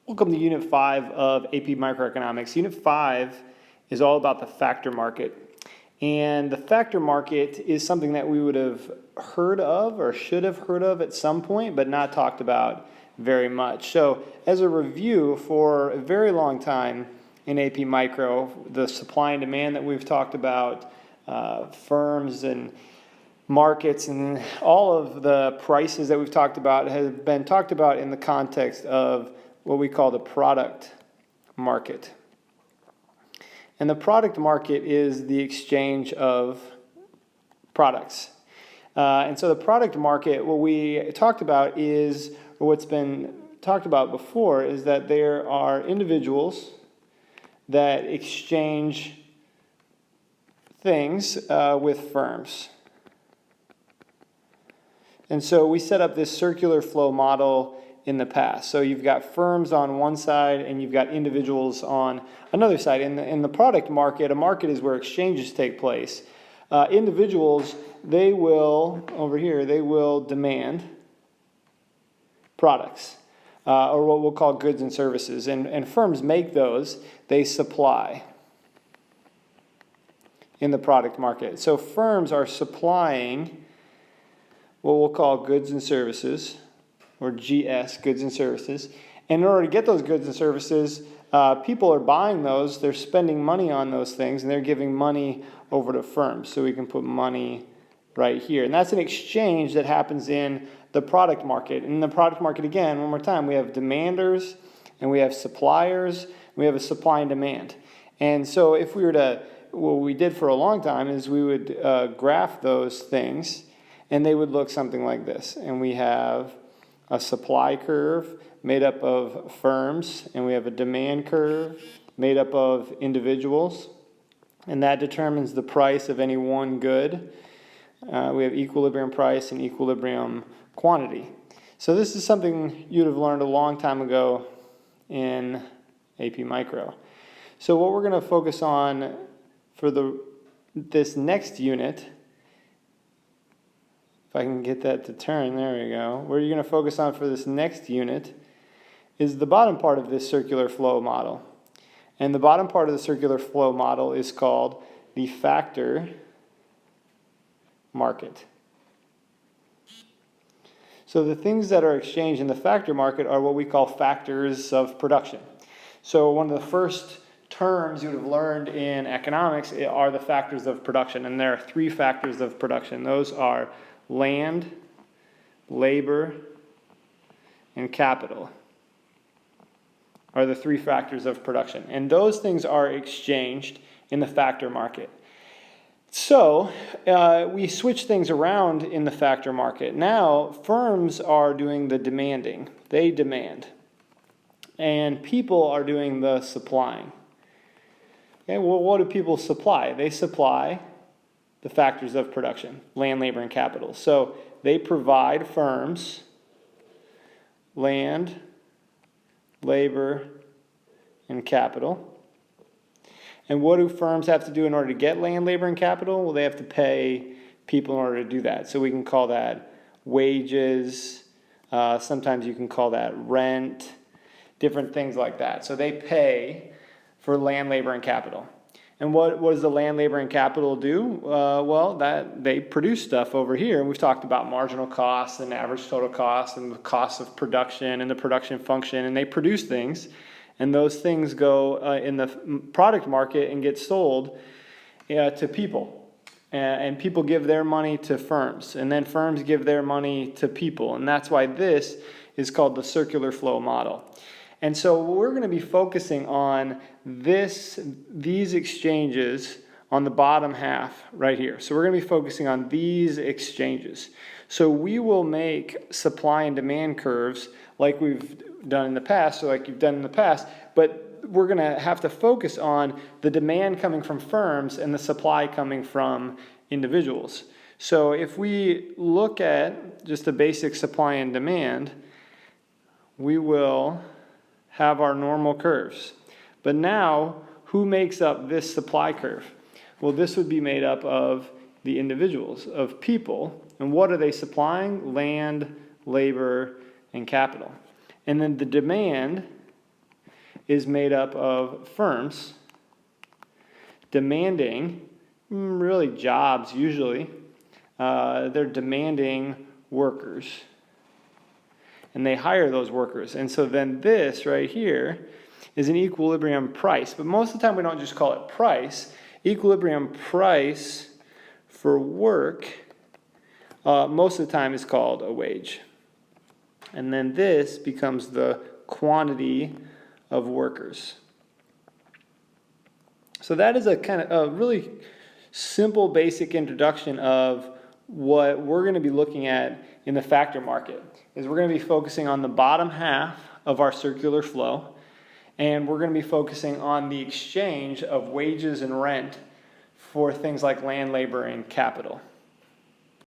Welcome to Unit 5 of AP Microeconomics. Unit 5 is all about the factor market. And the factor market is something that we would have heard of or should have heard of at some point, but not talked about very much. So as a review, for a very long time in AP Micro, the supply and demand that we've talked about, firms and markets and all of the prices that we've talked about have been talked about in the context of what we call the product market. And the product market is the exchange of products. And so the product market, what we talked about is, or what's been talked about before, is that there are individuals that exchange things with firms. And so we set up this circular flow model in the past. So you've got firms on one side and you've got individuals on another side. In the product market, a market is where exchanges take place. Individuals, they will, over here, they will demand products, or what we'll call goods and services. And firms make those, they supply in the product market. So firms are supplying what we'll call goods and services, or GS, goods and services. And in order to get those goods and services, people are buying those, they're spending money on those things, and they're giving money over to firms. So we can put money right here. And that's an exchange that happens in the product market. In the product market, again, one more time, we have demanders, and we have suppliers, we have a supply and demand. And so if we were to, what we did for a long time is we would graph those things, and they would look something like this. And we have a supply curve made up of firms, and we have a demand curve made up of individuals, and that determines the price of any one good. We have equilibrium price and equilibrium quantity. So this is something you'd have learned a long time ago in AP Micro. So what we're going to focus on for this next unit, if I can get that to turn, there we go. What you're going to focus on for this next unit is the bottom part of this circular flow model. And the bottom part of the circular flow model is called the factor market. So the things that are exchanged in the factor market are what we call factors of production. So one of the first terms you would have learned in economics are the factors of production. And there are three factors of production. Those are land, labor, and capital are the three factors of production. And those things are exchanged in the factor market. So we switch things around in the factor market. Now firms are doing the demanding. They demand. And people are doing the supplying. Okay, well, what do people supply? They supply the factors of production, land, labor, and capital. So they provide firms land, labor, and capital. And what do firms have to do in order to get land, labor, and capital? Well, they have to pay people in order to do that. So we can call that wages. Sometimes you can call that rent, different things like that. So they pay for land, labor, and capital. And what does the land, labor, and capital do? Well, that they produce stuff over here. And we've talked about marginal costs and average total cost and the cost of production and the production function. And they produce things. And those things go in the product market and get sold to people. And people give their money to firms. And then firms give their money to people. And that's why this is called the circular flow model. And so we're going to be focusing on these exchanges on the bottom half right here. So we're going to be focusing on these exchanges. So we will make supply and demand curves like we've done in the past, so like you've done in the past, but we're going to have to focus on the demand coming from firms and the supply coming from individuals. So if we look at just a basic supply and demand, we will have our normal curves. But now, who makes up this supply curve? Well, this would be made up of the individuals, of people. And what are they supplying? Land, labor, and capital. And then the demand is made up of firms demanding, really jobs usually, they're demanding workers. And they hire those workers. And so then this right here is an equilibrium price. But most of the time we don't just call it price. Equilibrium price for work, most of the time is called a wage. And then this becomes the quantity of workers. So that is a kind of a really simple, basic introduction of what we're going to be looking at in the factor market. Is we're going to be focusing on the bottom half of our circular flow, and we're going to be focusing on the exchange of wages and rent for things like land, labor, and capital.